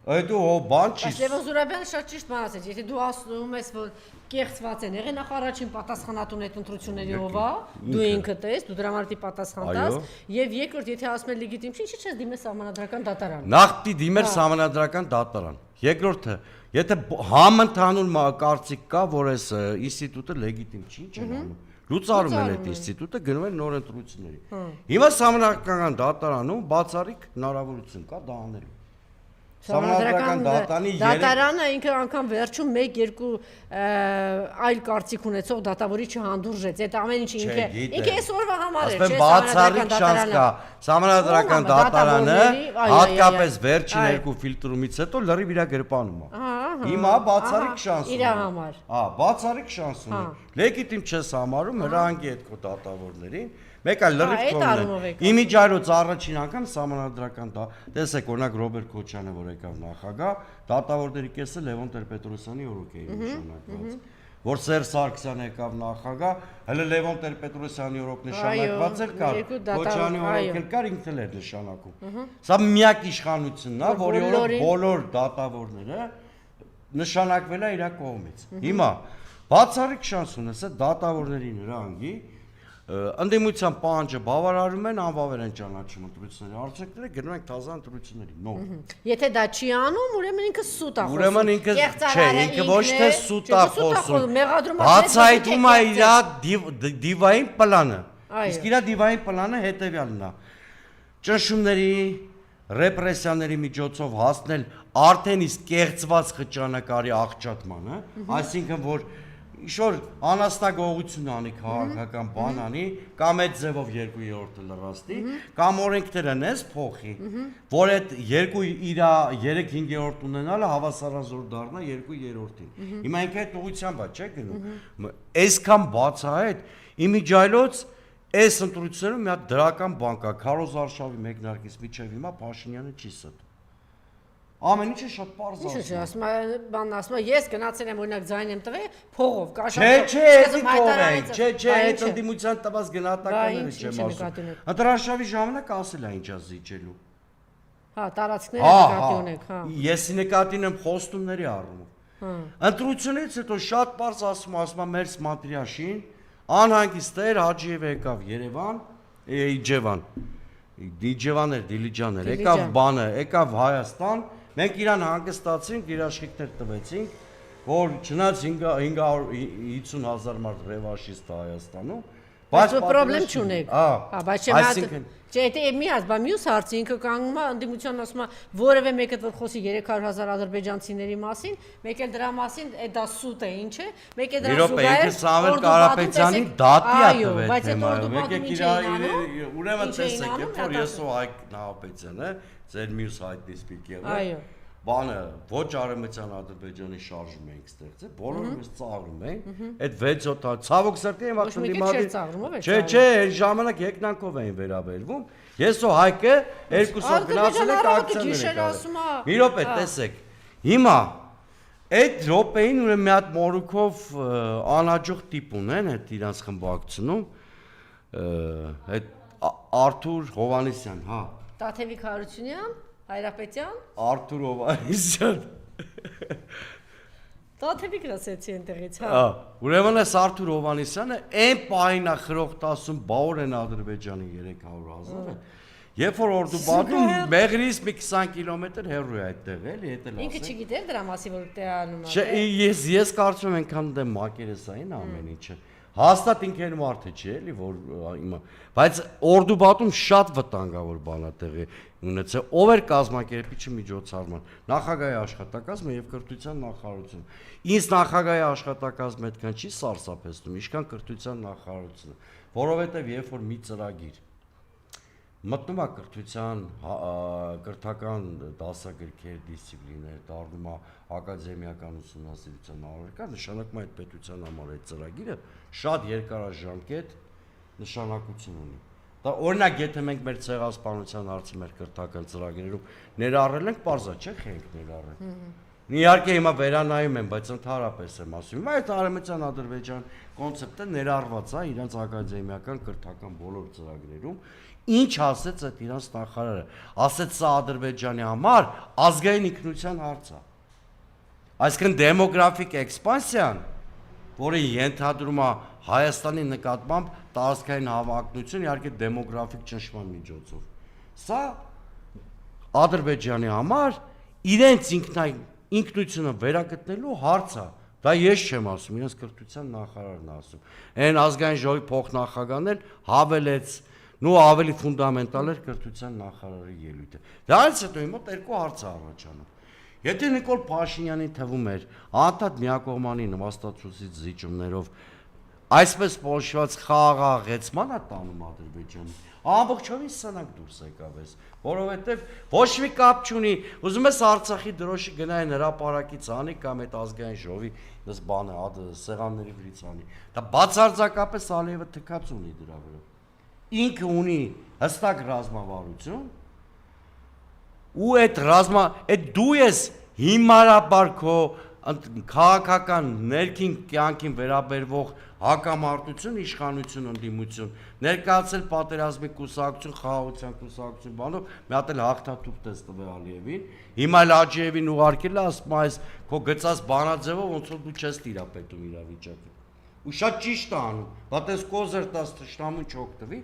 Այդ ու բան չի։ Լևոն Զուրաբյանը շատ ճիշտ բան ասեց, եթե դու ասում ես, որ կեղծված են եղել, նախ առաջին պատասխանատուն այդ ընտրությունների ով է, դու ինքդ ես, դու դրա համար պատասխան տաս, եւ երկրորդ, եթե ասում են լեգիտիմ չի, ինչի՞ չես դիմել սահմանադրական դատարան։ Նախ պիտի դիմել սահմանադրական դատարան։ Երկրորդը, եթե համընդհանուր կարծիք կա, որ այս ինստիտուտը լեգիտիմ չի, ինչ են անում։ Լուծարում են այդ ինստիտուտը, գնում են նոր ընտրությունների։ Հիմա սահմանադրական դատարանում բացառիկ հնարավորություն կա դա անելու։ Սահմանադրական դատարանը ինքը անգամ վերջում 1-2 այլ կարծիք ունեցող դատավորի չհանդուրժեց։ Այդ ամեն ինչը ինքը այսօրվա համար է, չէ՞, բացառիկ շանս կա։ Սահմանադրական դատարանը հատկապես վերջին 2 ֆիլտրումից հետո լրիվ իր գրպանում է։ Հիմա բացառիկ շանս ունի։ Իր համար։ Բացառիկ շանս ունի։ Լեգիտիմ չես համարում հրահանգի այդ քո դատավորներին։ Մեկ այլ լրիվ կողմն։ Իմիջայլոց առաջին անգամ սահմանադրական տեսեք օրինակ Ռոբերտ Քոչյանը, որ եկավ նախագահ, դատավորների կեսը Լևոն Տեր-Պետրոսյանի օրոք էին նշանակված։ Որ Սերժ Սարգսյանը եկավ նախագահ, հələ Լևոն Տեր-Պետրոսյանի օրոք նշանակված էր կար, Քոչյանի օրոք էլ կար, ինքն էլ էր նշանակում։ Սա միակ իշխանությունն է, որի օրոք բոլոր դատավորները նշանակվել է իր կողմից։ Հիմա բացառիկ շանս ունես այդ դատավորներին հրահանգի ընդդիմության պահանջը բավարարում են, անվավեր են ճանաչում ընտրությունների արդյունքները, գնում ենք թազա ընտրությունների, նոր։ Եթե դա չի անում, ուրեմն ինքը սուտ է խոսում։ Ուրեմն ինքը չէ, ինքը ոչ թե սուտ է խոսում, բացահայտում է իր դիվային պլանը։ Իսկ իր դիվային պլանը հետևյալն է. ճնշումների, ռեպրեսիաների միջոցով հասնել արդեն իսկ կեղծված խճանկարի աղճատմանը, այսինքն որ Իշոր անաստագողություն անի քաղաքական բան անի, կամ այդ ձևով 2/3-ը լրացնի, կամ օրենքները նես փոխի, որ այդ 3/5 ունենալը հավասարազոր դառնա 2/3-ին։ Հիմա ինքը այդ ուղղությամբ է, չէ՞ գնում։ Այսքան բացահայտ իմիջայլոց այս ընտրություններում մի հատ դրական բան կա, Քարոզ Արշավի մեկնարկից միջև հիմա Փաշինյանը չի ստում։ Ամեն ինչը շատ պարզ է։ Ինչ ասում է, բանն ասում է, ես գնացել եմ օրինակ ձայն եմ տվել փողով, կաշառով։ Չէ, այդ ընդդիմության տված գնահատականները չեմ ասում։ Ընտրարշավի ժամանակ ասել է ինչա զիջելու։ Հա, տարածքները նկատի ունեք, հա։ Ես նկատին եմ խոստումների առումով։ Ընտրությունից հետո շատ պարզ ասում է մեր Սմատրիաշին, անհանգիստ էր Հաջիևը եկավ Երևան, Իջևան։ Դիջևան էր, Դիլիջան էր, եկավ բանը, եկավ Հայաստան, մենք իրան հանգստացինք, իր աշխատներ տվեցինք, որ չնայած 550,000 մարդ ռևանշիստ է Հայաստանում, բայց պրոբլեմ չունեք։ Բայց չէ, եթե միած, բա մյուս հարցը ինքը կանգնում է ընդդիմության ասում է, որևէ մեկը որ խոսի 300,000 ադրբեջանցիների մասին, մեկ էլ դրա մասին է դա սուտ է, ինչ է, մեկ է դրա զուգահեռ Սամվել Կարապետյանի դատի է տվել բայց այդ օրդոբատում ինչ էին անում։ Ուրեմն տեսեք, երբ որ ես ու Հայկ Նահապետյանը, ձեր մյուս հայտնի սպիկերը, բանը ոչ արեմեցյան Ադրբեջանի շարժում ենք ստեղծել, բոլորը մեզ ծաղրում են, այդ 6-7 հատ, ցավոք սրտի եմ ախտում դիմադի։ Չէ, այդ ժամանակ եկնանքով էին վերաբերվում, ես ու Հայկը երկուսով գնացել ենք ակցիաներ։ Մի րոպե, տեսեք, հիմա այդ րոպեին ուրեմն մի հատ մորուքով անհաջող տիպ ունեն այդ իրանց խմբակցությունում, այդ Արթուր Հովհաննիսյան, հա։ Տաթևիկ Հարությունյան, Հայրապետյան, Արթուր Հովհաննիսյան։ Տաթևիկն ասեցի այնտեղից, հա։ Ուրեմն այս Արթուր Հովհաննիսյանը այն պահին է խրոխտ ասում, բա որ են Ադրբեջանի 300,000-ը։ Երբ որ օրդուբադում Մեղրից մի 20 կիլոմետր հեռու է այդտեղ էլի, հետ էլ ասել։ Ինքը չգիտեր դրա մասին, որ տեղանում է։ Չէ, ես կարծում եմ այնքան դեմ մակերեսային ամեն ինչը։ Հաստատ ինքն մարդ է, չէ՞ էլի, որ հիմա, բայց օրդուբատում շատ վտանգավոր բան է տեղի ունեցել, ով էր կազմակերպիչը միջոցառման, նախագահի աշխատակազմը եւ կրթության նախարարությունը։ Ինձ նախագահի աշխատակազմը այդքան չի սարսափեցնում, ինչքան կրթության նախարարությունը, որովհետեւ երբ որ մի ծրագիր մտնում է կրթության կրթական դասագրքեր, դիսցիպլիներ, դառնում է ակադեմիական ուսումնասիրության առարկա, նշանակում է այդ պետության համար այդ ծրագիրը շատ երկարաժամկետ նշանակություն ունի։ Դա օրինակ եթե մենք մեր ցեղասպանության հարցը մեր կրթական ծրագրերում ներառել ենք, պարզա չէ՞ խենք ներառել։ Իհարկե հիմա վերանայում եմ, բայց ընդհանրապես եմ ասում, այդ արեմեցյան Ադրբեջան կոնցեպտը ներառված է իրանց ակադեմիական կրթական բոլոր ծրագրերում, Ինչ ասեց այդ իրանց նախարարը, ասեց սա Ադրբեջանի համար ազգային ինքնության հարց է։ Այսինքն դեմոգրաֆիկ էքսպանսիան, որը ենթադրում է Հայաստանի նկատմամբ տարածքային հավակնություն, իհարկե դեմոգրաֆիկ ճնշման միջոցով։ Սա Ադրբեջանի համար իրենց ինքնությունը վերագտնելու հարց է։ Դա ես չեմ ասում, իրենց կրթության նախարարն է ասում։ Այն ազգային ժողովի փոխնախագահն էլ հավելեց, նու ավելի ֆունդամենտալ էր կրթության նախարարի ելույթը։ Դրանից հետո իմ մոտ երկու հարց է առաջանում։ Եթե Նիկոլ Փաշինյանին թվում էր անդադ միակողմանի նվաստացուցիչ զիջումներով այսպես փոշված խաղաղեցման է տանում Ադրբեջանը, ամբողջովին սանակ դուրս եկավ էս, որովհետև ոչ մի կապ չունի, ուզում ես Արցախի դրոշի գնային հրապարակից անի կամ այդ ազգային ժողովի դες բանը սեղանների վրից անի։ Դա բացարձակապես Ալիևը թքած ունի դրա վրա։ Ինքը ունի հստակ ռազմավարություն ու այդ դու ես հիմարաբար քո քաղաքական ներքին կյանքին վերաբերվող հակամարտություն, իշխանություն, ընդդիմություն, ներկայացել պատերազմի կուսակցություն, խաղաղության կուսակցություն, բանով մի հատ էլ հաղթաթուղթ տես տվել Ալիևին, հիմա էլ Աջիևին ուղարկել է, ասում է այս քո գծած բանաձևով ոնց որ դու չես տիրապետում իրավիճակին։ Ու շատ ճիշտ է անում, բայց այս կոզեր տաս թշնամուն չօգտվի,